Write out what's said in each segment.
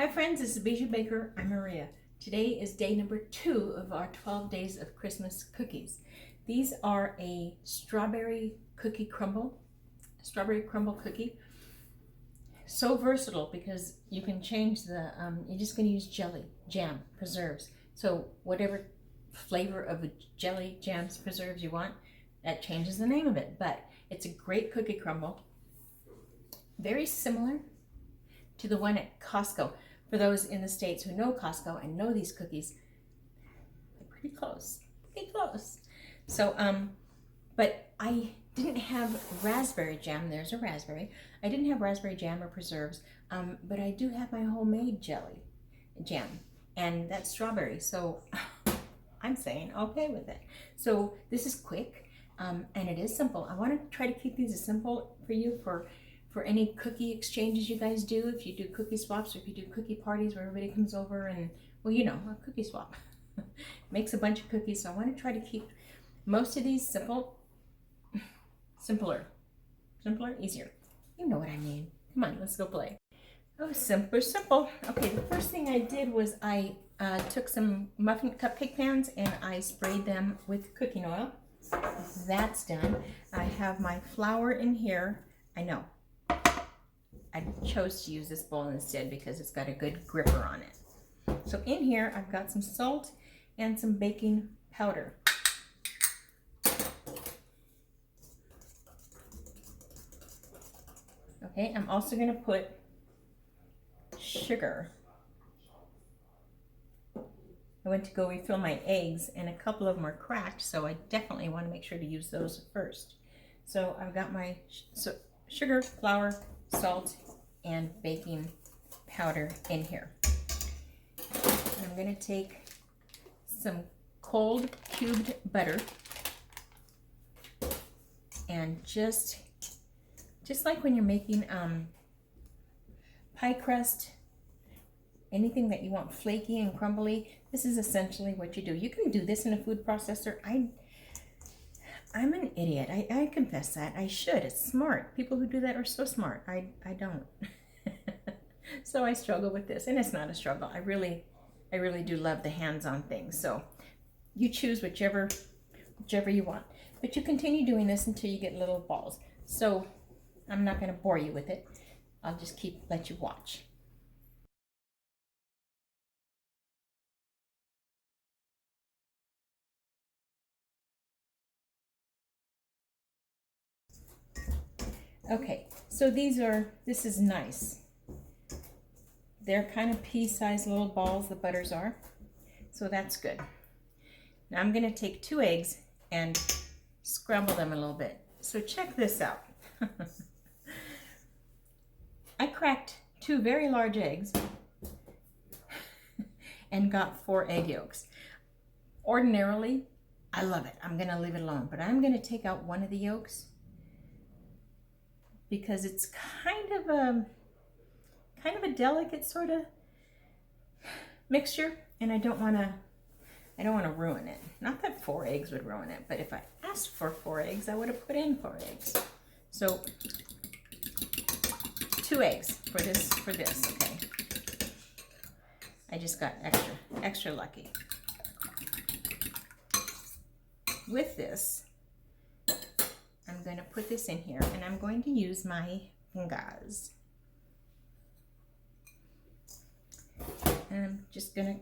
Hi friends, this is Bijou Baker. I'm Maria. Today is day number 2 of our 12 days of Christmas cookies. These are a strawberry crumble cookie. So versatile because you can change the, you're just going to use jelly, jam, preserves. So whatever flavor of jelly, jams, preserves you want, that changes the name of it. But it's a great cookie crumble. Very similar to the one at Costco. For those in the States who know Costco and know these cookies, they're pretty close. So, but I didn't have raspberry jam. There's a raspberry. I didn't have raspberry jam or preserves, but I do have my homemade jam, and that's strawberry. So I'm saying okay with it. So this is quick, and it is simple. I want to try to keep these as simple for you for any cookie exchanges you guys do. If you do cookie swaps, or if you do cookie parties where everybody comes over and, well, you know, a cookie swap makes a bunch of cookies. So I want to try to keep most of these simpler, easier. You know what I mean. Come on, let's go play. Oh, simple. Okay, the first thing I did was I took some cupcake pans and I sprayed them with cooking oil. That's done. I have my flour in here. I know. I chose to use this bowl instead because it's got a good gripper on it. So in here, I've got some salt and some baking powder. Okay, I'm also going to put sugar. I went to go refill my eggs and a couple of them are cracked, so I definitely want to make sure to use those first. So I've got my sugar, flour, salt, and baking powder in here. And I'm going to take some cold cubed butter and just like when you're making pie crust, anything that you want flaky and crumbly, this is essentially what you do. You can do this in a food processor. I'm an idiot. I confess that. I should. It's smart. People who do that are so smart. I don't. So I struggle with this, and it's not a struggle. I really do love the hands-on things. So you choose whichever you want. But you continue doing this until you get little balls. So I'm not going to bore you with it. I'll just let you watch. Okay, so this is nice. They're kind of pea-sized little balls, the butters are. So that's good. Now I'm going to take 2 eggs and scramble them a little bit. So check this out. I cracked 2 very large eggs and got 4 egg yolks. Ordinarily, I love it. I'm going to leave it alone, but I'm going to take out one of the yolks because it's kind of a delicate sort of mixture, and I don't want to ruin it. Not that 4 eggs would ruin it, but if I asked for 4 eggs, I would have put in 4 eggs. So 2 eggs for this, okay. I just got extra lucky. With this, I'm going to put this in here, and I'm going to use my fingers. And I'm just going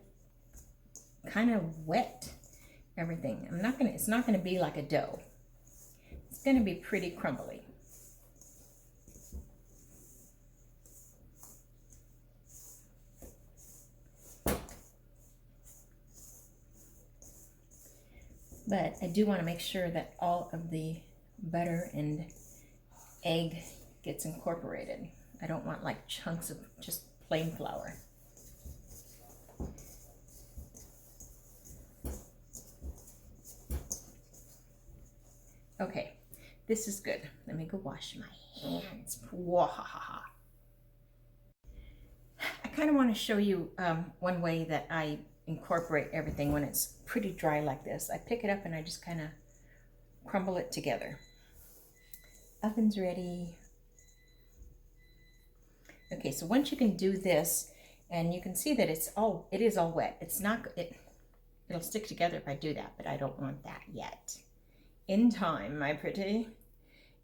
to kind of wet everything. It's not going to be like a dough. It's going to be pretty crumbly. But I do want to make sure that all of the butter and egg gets incorporated. I don't want like chunks of just plain flour. Okay, this is good. Let me go wash my hands. Wahaha. I kind of want to show you one way that I incorporate everything when it's pretty dry like this. I pick it up and I just kind of crumble it together. Oven's ready. Okay, so once you can do this And you can see that it is all wet. It's not, it'll stick together if I do that, but I don't want that yet. In time, my pretty.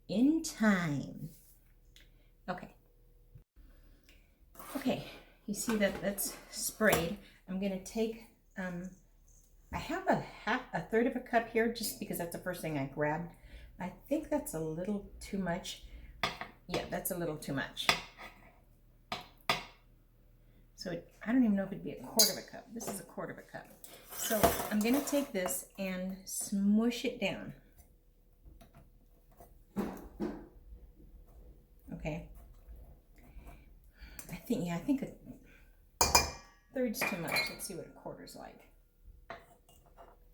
In time. Okay. Okay, you see that that's sprayed. I'm gonna take, I have a third of a cup here just because that's the first thing I grabbed. I think that's a little too much. Yeah, that's a little too much. So I don't even know if it'd be a quarter of a cup. This is a quarter of a cup. So I'm gonna take this and smush it down. Okay. I think a third's too much. Let's see what a quarter's like.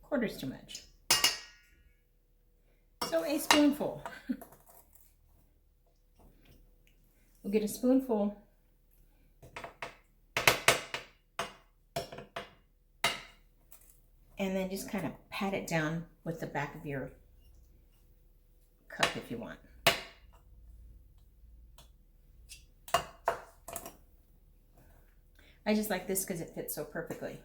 Quarter's too much. So a spoonful. We'll get a spoonful. And then just kind of pat it down with the back of your cup if you want. I just like this because it fits so perfectly.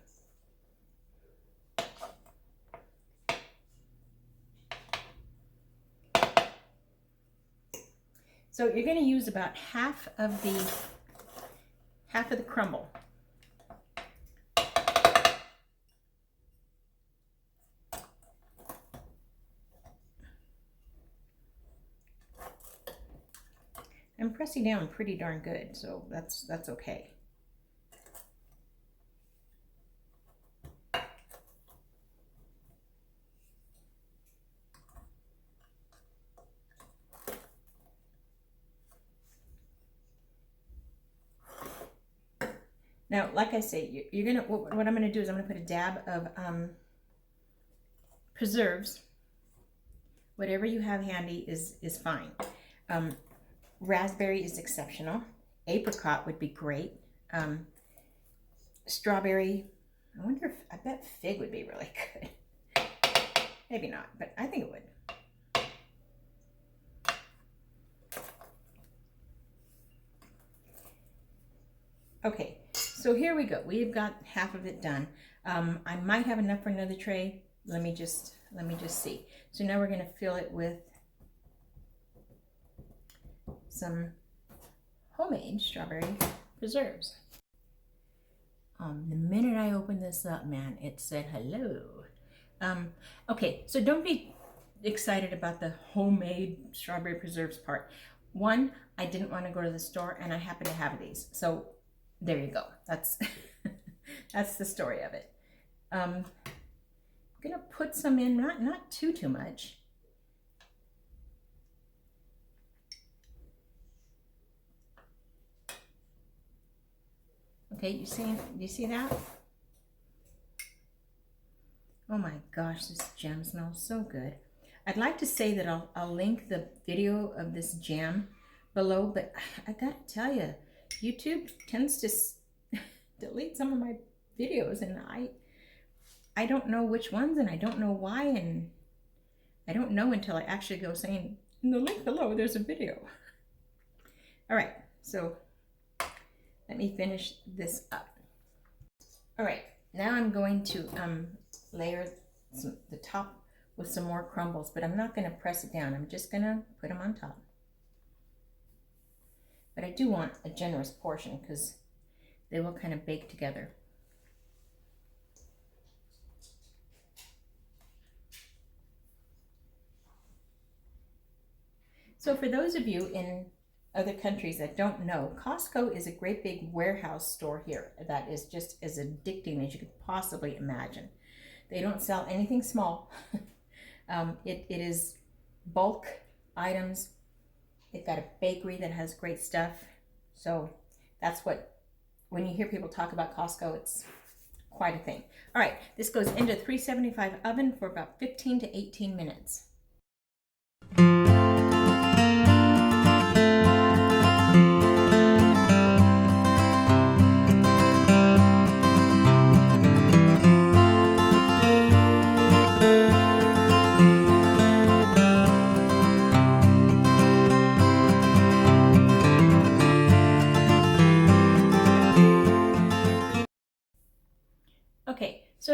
So you're going to use about half of the crumble. I'm pressing down pretty darn good, so that's okay. Now, like I say, you're gonna, what I'm gonna do is I'm gonna put a dab of preserves. Whatever you have handy is fine. Raspberry is exceptional. Apricot would be great. Strawberry, I bet fig would be really good. Maybe not, but I think it would. Okay, so here we go. We've got half of it done. I might have enough for another tray. Let me just see. So now we're going to fill it with some homemade strawberry preserves. The minute I opened this up, man, it said hello. Okay, so don't be excited about the homemade strawberry preserves part. One, I didn't want to go to the store, and I happen to have these. So there you go. That's that's the story of it. I'm gonna put some in, not too much. Okay, you see that? Oh my gosh, this jam smells so good. I'd like to say that I'll link the video of this jam below, but I gotta tell you, YouTube tends to delete some of my videos, and I don't know which ones, and I don't know why, and I don't know until I actually go saying, in the link below, there's a video. All right, so let me finish this up. All right, now I'm going to layer the top with some more crumbles, but I'm not going to press it down. I'm just going to put them on top. But I do want a generous portion because they will kind of bake together. So for those of you in other countries that don't know, Costco is a great big warehouse store here that is just as addicting as you could possibly imagine. They don't sell anything small. It is bulk items. They've got a bakery that has great stuff. So that's what, when you hear people talk about Costco, it's quite a thing. All right, this goes into a 375 oven for about 15 to 18 minutes.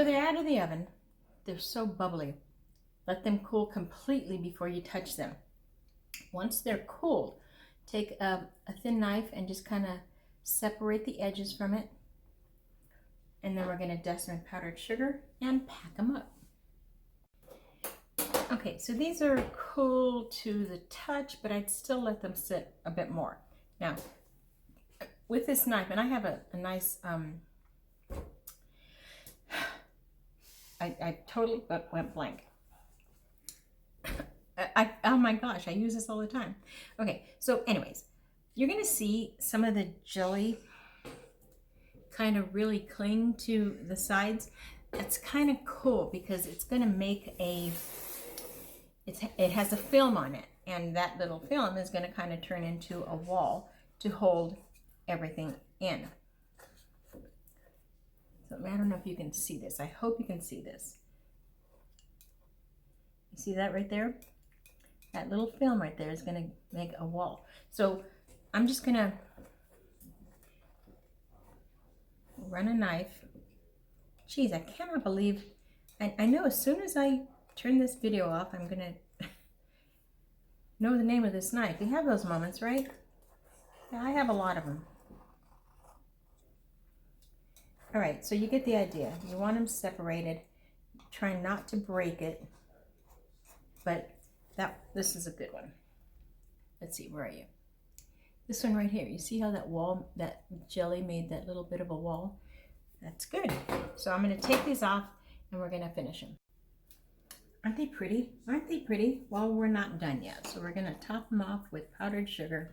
they're out of the oven. They're so bubbly. Let them cool completely before you touch them. Once they're cooled, take a thin knife and just kind of separate the edges from it. And then we're going to dust them in powdered sugar and pack them up. Okay, so these are cool to the touch, but I'd still let them sit a bit more. Now, with this knife, and I have a nice, I totally went blank. Oh my gosh, I use this all the time. Okay, so anyways, you're gonna see some of the jelly kind of really cling to the sides. It's kind of cool because it's gonna make it has a film on it, and that little film is gonna kind of turn into a wall to hold everything in. So I don't know if you can see this. I hope you can see this. You see that right there? That little film right there is going to make a wall. So I'm just going to run a knife. Geez, I cannot believe, I know as soon as I turn this video off, I'm going to know the name of this knife. You have those moments, right? Yeah, I have a lot of them. All right, so you get the idea. You want them separated. Try not to break it, but this is a good one. Let's see, where are you? This one right here. You see how that wall, that jelly made that little bit of a wall? That's good. So I'm going to take these off and we're going to finish them. Aren't they pretty? Aren't they pretty? Well, we're not done yet. So we're going to top them off with powdered sugar.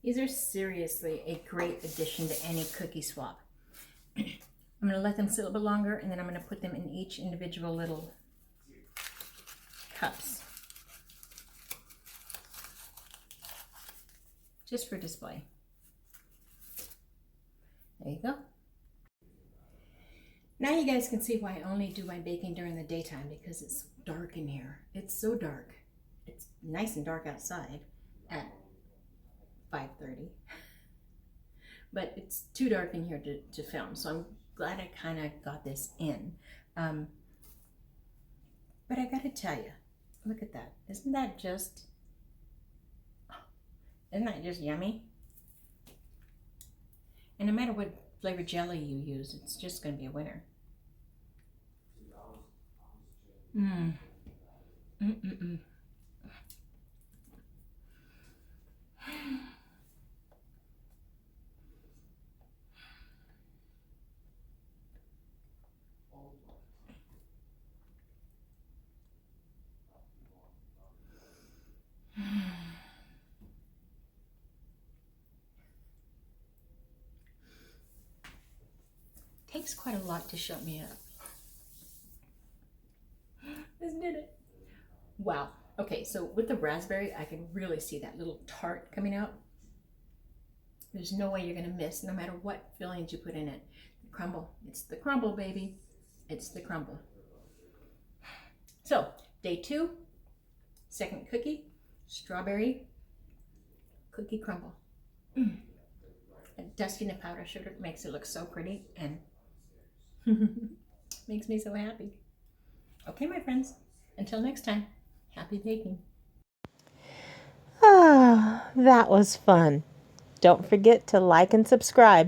These are seriously a great addition to any cookie swap. I'm going to let them sit a little bit longer, and then I'm going to put them in each individual little cups. Just for display. There you go. Now you guys can see why I only do my baking during the daytime, because it's dark in here. It's so dark. It's nice and dark outside at 5:30, but it's too dark in here to film, so I'm glad I kind of got this in. But I gotta tell you, look at that. Isn't that just yummy? And no matter what flavored jelly you use, it's just gonna be a winner. Takes quite a lot to shut me up. Isn't it? Wow. Okay, so with the raspberry, I can really see that little tart coming out. There's no way you're gonna miss, no matter what fillings you put in it. The crumble, it's the crumble, baby. It's the crumble. So, day 2, second cookie, strawberry cookie crumble. And dusting the powdered sugar makes it look so pretty and makes me so happy. Okay, my friends, until next time, happy baking. Ah, that was fun. Don't forget to like and subscribe.